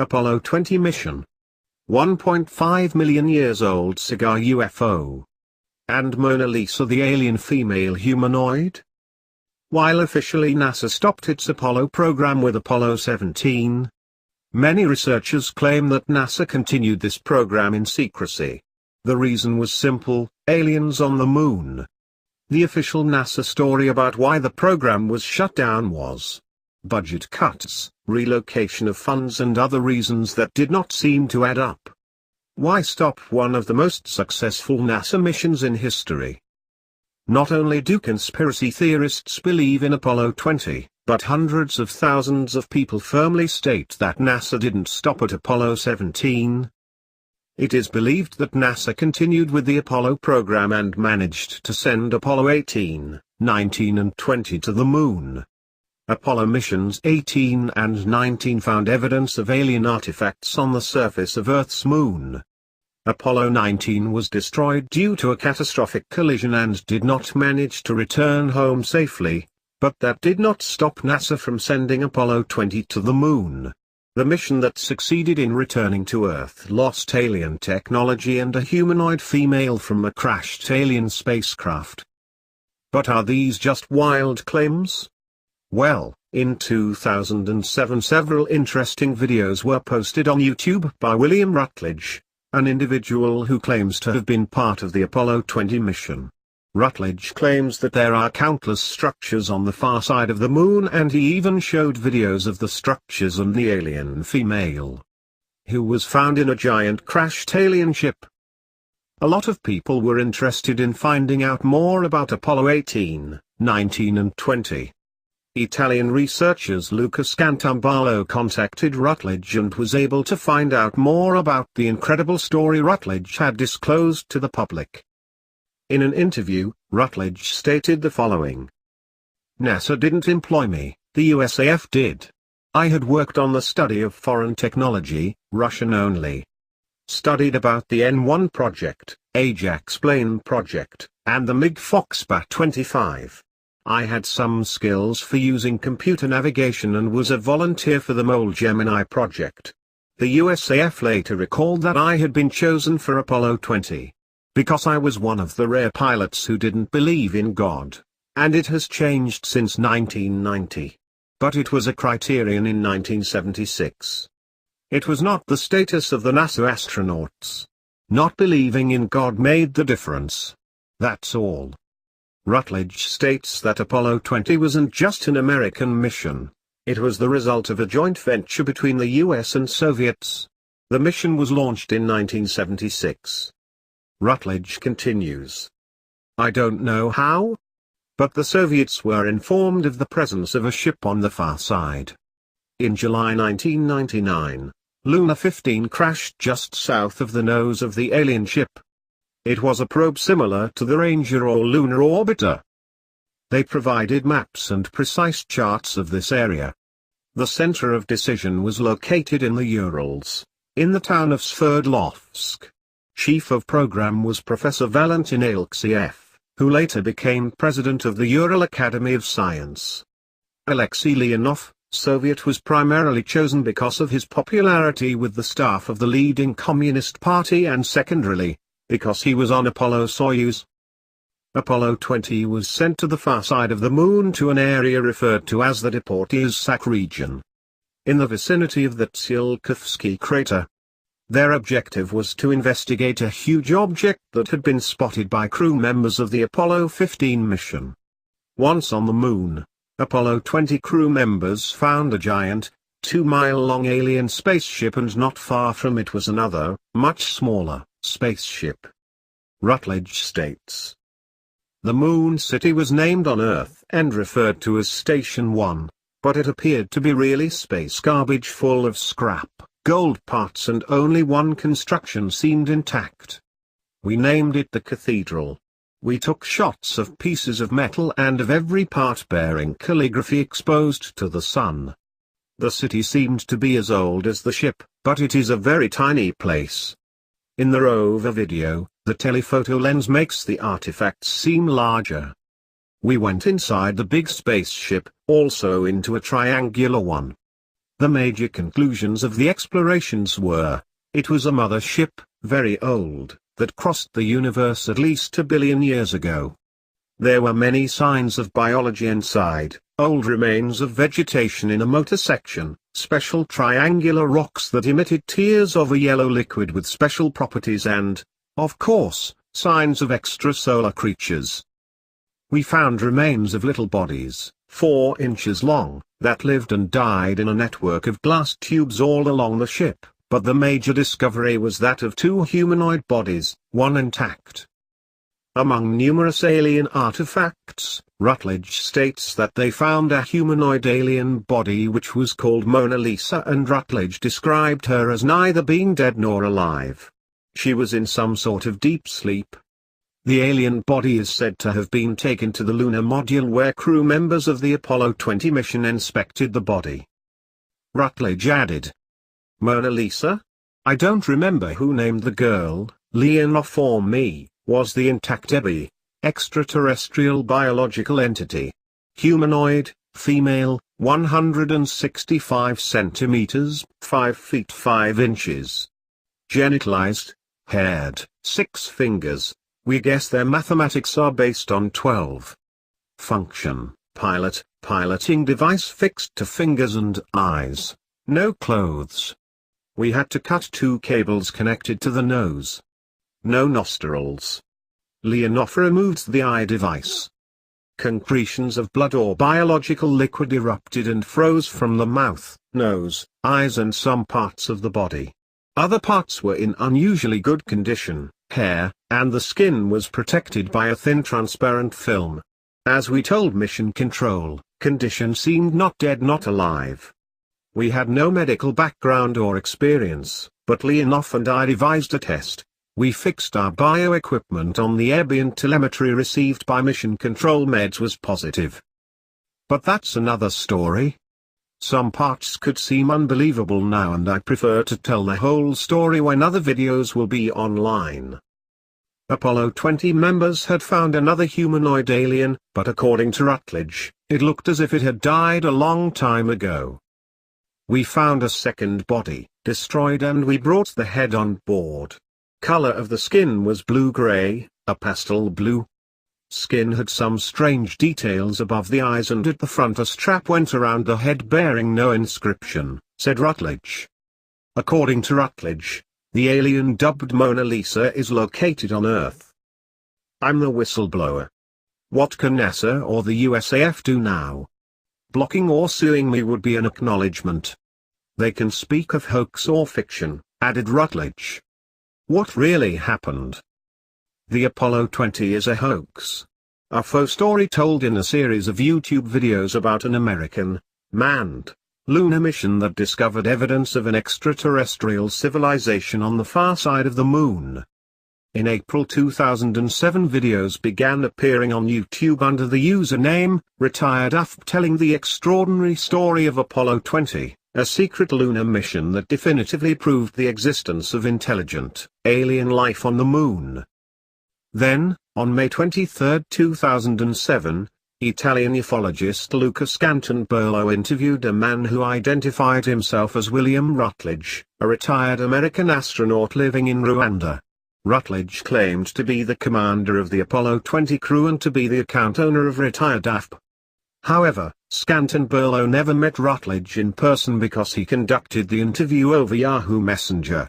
Apollo 20 mission. 1.5 million years old Cigar UFO. And Mona Lisa the alien female humanoid? While officially NASA stopped its Apollo program with Apollo 17, many researchers claim that NASA continued this program in secrecy. The reason was simple: aliens on the moon. The official NASA story about why the program was shut down was budget cuts, relocation of funds, and other reasons that did not seem to add up. Why stop one of the most successful NASA missions in history? Not only do conspiracy theorists believe in Apollo 20, but hundreds of thousands of people firmly state that NASA didn't stop at Apollo 17. It is believed that NASA continued with the Apollo program and managed to send Apollo 18, 19 and 20 to the moon. Apollo missions 18 and 19 found evidence of alien artifacts on the surface of Earth's moon. Apollo 19 was destroyed due to a catastrophic collision and did not manage to return home safely, but that did not stop NASA from sending Apollo 20 to the moon. The mission that succeeded in returning to Earth lost alien technology and a humanoid female from a crashed alien spacecraft. But are these just wild claims? Well, in 2007 several interesting videos were posted on YouTube by William Rutledge, an individual who claims to have been part of the Apollo 20 mission. Rutledge claims that there are countless structures on the far side of the moon, and he even showed videos of the structures and the alien female, who was found in a giant crashed alien ship. A lot of people were interested in finding out more about Apollo 18, 19 and 20. Italian researchers Luca Scantamballo contacted Rutledge and was able to find out more about the incredible story Rutledge had disclosed to the public. In an interview, Rutledge stated the following: NASA didn't employ me, the USAF did. I had worked on the study of foreign technology, Russian only. Studied about the N1 project, Ajax plane project, and the MiG Foxbat 25. I had some skills for using computer navigation and was a volunteer for the Mole Gemini project. The USAF later recalled that I had been chosen for Apollo 20. Because I was one of the rare pilots who didn't believe in God, and it has changed since 1990. But it was a criterion in 1976. It was not the status of the NASA astronauts. Not believing in God made the difference. That's all. Rutledge states that Apollo 20 wasn't just an American mission. It was the result of a joint venture between the US and Soviets. The mission was launched in 1976. Rutledge continues. I don't know how, but the Soviets were informed of the presence of a ship on the far side. In July 1999, Luna 15 crashed just south of the nose of the alien ship. It was a probe similar to the Ranger or lunar orbiter. They provided maps and precise charts of this area. The center of decision was located in the Urals, in the town of Sverdlovsk. Chief of program was Professor Valentin Alexeyev, who later became president of the Ural Academy of Science. Alexei Leonov, Soviet, was primarily chosen because of his popularity with the staff of the leading Communist Party and secondarily, because he was on Apollo-Soyuz. Apollo 20 was sent to the far side of the moon to an area referred to as the Deportezhsk region, in the vicinity of the Tsiolkovsky crater. Their objective was to investigate a huge object that had been spotted by crew members of the Apollo 15 mission. Once on the moon, Apollo 20 crew members found a giant, 2-mile-long alien spaceship, and not far from it was another, much smaller, spaceship. Rutledge states, the moon city was named on Earth and referred to as Station 1, but it appeared to be really space garbage full of scrap, gold parts, and only one construction seemed intact. We named it the Cathedral. We took shots of pieces of metal and of every part bearing calligraphy exposed to the sun. The city seemed to be as old as the ship, but it is a very tiny place. In the rover video, the telephoto lens makes the artifacts seem larger. We went inside the big spaceship, also into a triangular one. The major conclusions of the explorations were, it was a mother ship, very old, that crossed the universe at least 1 billion years ago. There were many signs of biology inside, old remains of vegetation in a motor section, special triangular rocks that emitted tears of a yellow liquid with special properties and, of course, signs of extrasolar creatures. We found remains of little bodies, 4 inches long, that lived and died in a network of glass tubes all along the ship, but the major discovery was that of 2 humanoid bodies, one intact. Among numerous alien artifacts, Rutledge states that they found a humanoid alien body which was called Mona Lisa, and Rutledge described her as neither being dead nor alive. She was in some sort of deep sleep. The alien body is said to have been taken to the lunar module where crew members of the Apollo 20 mission inspected the body. Rutledge added, Mona Lisa? I don't remember who named the girl, Leonov or me, was the intact extraterrestrial biological entity. Humanoid, female, 165 centimeters, 5 feet 5 inches. Genitalized, haired, 6 fingers. We guess their mathematics are based on 12. Function, piloting device fixed to fingers and eyes. No clothes. We had to cut 2 cables connected to the nose. No nostrils. Leonov removed the eye device. Concretions of blood or biological liquid erupted and froze from the mouth, nose, eyes and some parts of the body. Other parts were in unusually good condition, hair, and the skin was protected by a thin transparent film. As we told Mission Control, condition seemed not dead not alive. We had no medical background or experience, but Leonov and I devised a test. We fixed our bioequipment on the ambient telemetry received by Mission Control. Meds was positive. But that's another story. Some parts could seem unbelievable now, and I prefer to tell the whole story when other videos will be online. Apollo 20 members had found another humanoid alien, but according to Rutledge, it looked as if it had died a long time ago. We found a second body, destroyed, and we brought the head on board. Color of the skin was blue-gray, a pastel blue. Skin had some strange details above the eyes, and at the front a strap went around the head bearing no inscription, said Rutledge. According to Rutledge, the alien dubbed Mona Lisa is located on Earth. I'm the whistleblower. What can NASA or the USAF do now? Blocking or suing me would be an acknowledgement. They can speak of hoax or fiction, added Rutledge. What really happened? The Apollo 20 is a hoax. A faux story told in a series of YouTube videos about an American, manned, lunar mission that discovered evidence of an extraterrestrial civilization on the far side of the moon. In April 2007, videos began appearing on YouTube under the username, Retired AFP, telling the extraordinary story of Apollo 20. A secret lunar mission that definitively proved the existence of intelligent, alien life on the moon. Then, on May 23, 2007, Italian ufologist Luca Scanton-Berlo interviewed a man who identified himself as William Rutledge, a retired American astronaut living in Rwanda. Rutledge claimed to be the commander of the Apollo 20 crew and to be the account owner of Retired AFP. However, Scanton-Berlo never met Rutledge in person because he conducted the interview over Yahoo Messenger.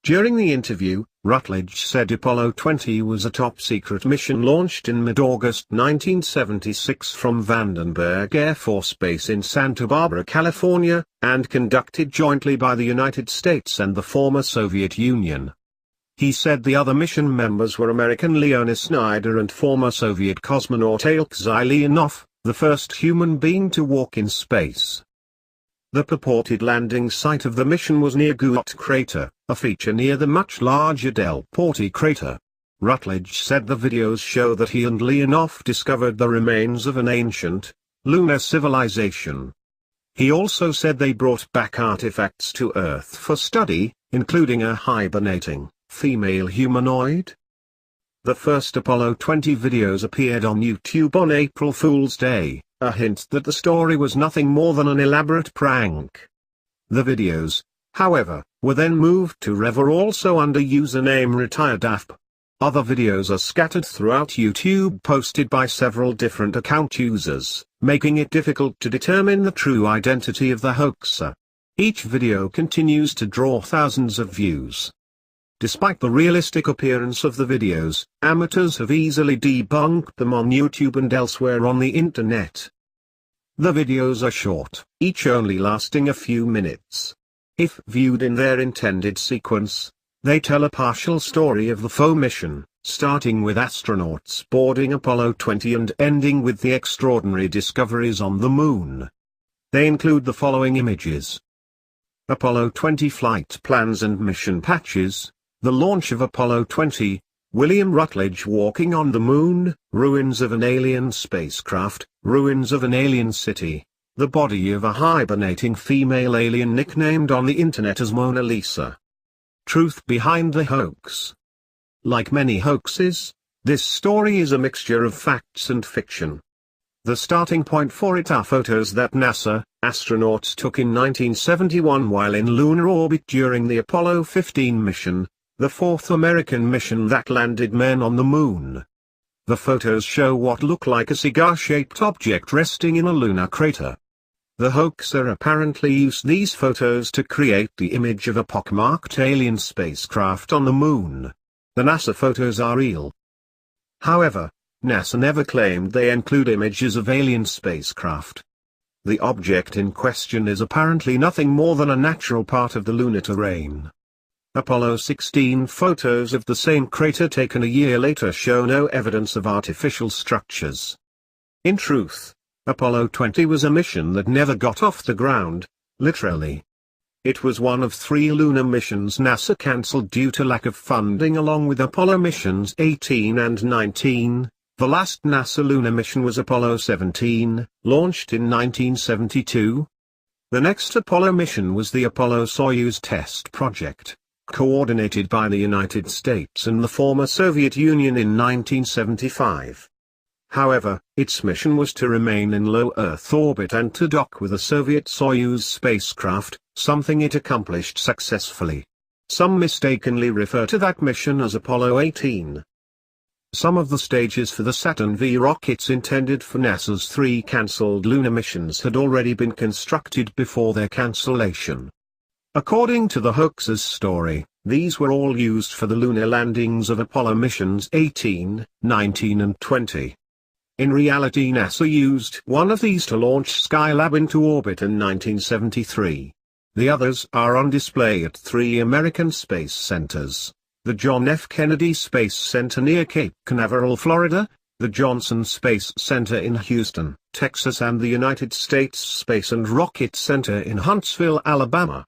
During the interview, Rutledge said Apollo 20 was a top-secret mission launched in mid-August 1976 from Vandenberg Air Force Base in Santa Barbara, California, and conducted jointly by the United States and the former Soviet Union. He said the other mission members were American Leonid Snyder and former Soviet cosmonaut Alexei Leonov, the first human being to walk in space. The purported landing site of the mission was near Gout Crater, a feature near the much larger Del Porte crater. Rutledge said the videos show that he and Leonov discovered the remains of an ancient, lunar civilization. He also said they brought back artifacts to Earth for study, including a hibernating, female humanoid. The first Apollo 20 videos appeared on YouTube on April Fool's Day, a hint that the story was nothing more than an elaborate prank. The videos, however, were then moved to Rever also under username retiredaf. Other videos are scattered throughout YouTube posted by several different account users, making it difficult to determine the true identity of the hoaxer. Each video continues to draw thousands of views. Despite the realistic appearance of the videos, amateurs have easily debunked them on YouTube and elsewhere on the internet. The videos are short, each only lasting a few minutes. If viewed in their intended sequence, they tell a partial story of the faux mission, starting with astronauts boarding Apollo 20 and ending with the extraordinary discoveries on the Moon. They include the following images: Apollo 20 flight plans and mission patches, the launch of Apollo 20, William Rutledge walking on the Moon, ruins of an alien spacecraft, ruins of an alien city, the body of a hibernating female alien nicknamed on the internet as Mona Lisa. Truth behind the hoax. Like many hoaxes, this story is a mixture of facts and fiction. The starting point for it are photos that NASA astronauts took in 1971 while in lunar orbit during the Apollo 15 mission, the fourth American mission that landed men on the Moon. The photos show what look like a cigar-shaped object resting in a lunar crater. The hoaxer apparently used these photos to create the image of a pockmarked alien spacecraft on the Moon. The NASA photos are real. However, NASA never claimed they include images of alien spacecraft. The object in question is apparently nothing more than a natural part of the lunar terrain. Apollo 16 photos of the same crater taken a year later show no evidence of artificial structures. In truth, Apollo 20 was a mission that never got off the ground, literally. It was one of 3 lunar missions NASA cancelled due to lack of funding along with Apollo missions 18 and 19. The last NASA lunar mission was Apollo 17, launched in 1972. The next Apollo mission was the Apollo-Soyuz test project, coordinated by the United States and the former Soviet Union in 1975. However, its mission was to remain in low Earth orbit and to dock with a Soviet Soyuz spacecraft, something it accomplished successfully. Some mistakenly refer to that mission as Apollo 18. Some of the stages for the Saturn V rockets intended for NASA's 3 cancelled lunar missions had already been constructed before their cancellation. According to the hoaxer's story, these were all used for the lunar landings of Apollo missions 18, 19 and 20. In reality, NASA used one of these to launch Skylab into orbit in 1973. The others are on display at 3 American space centers: the John F. Kennedy Space Center near Cape Canaveral, Florida, the Johnson Space Center in Houston, Texas, and the United States Space and Rocket Center in Huntsville, Alabama.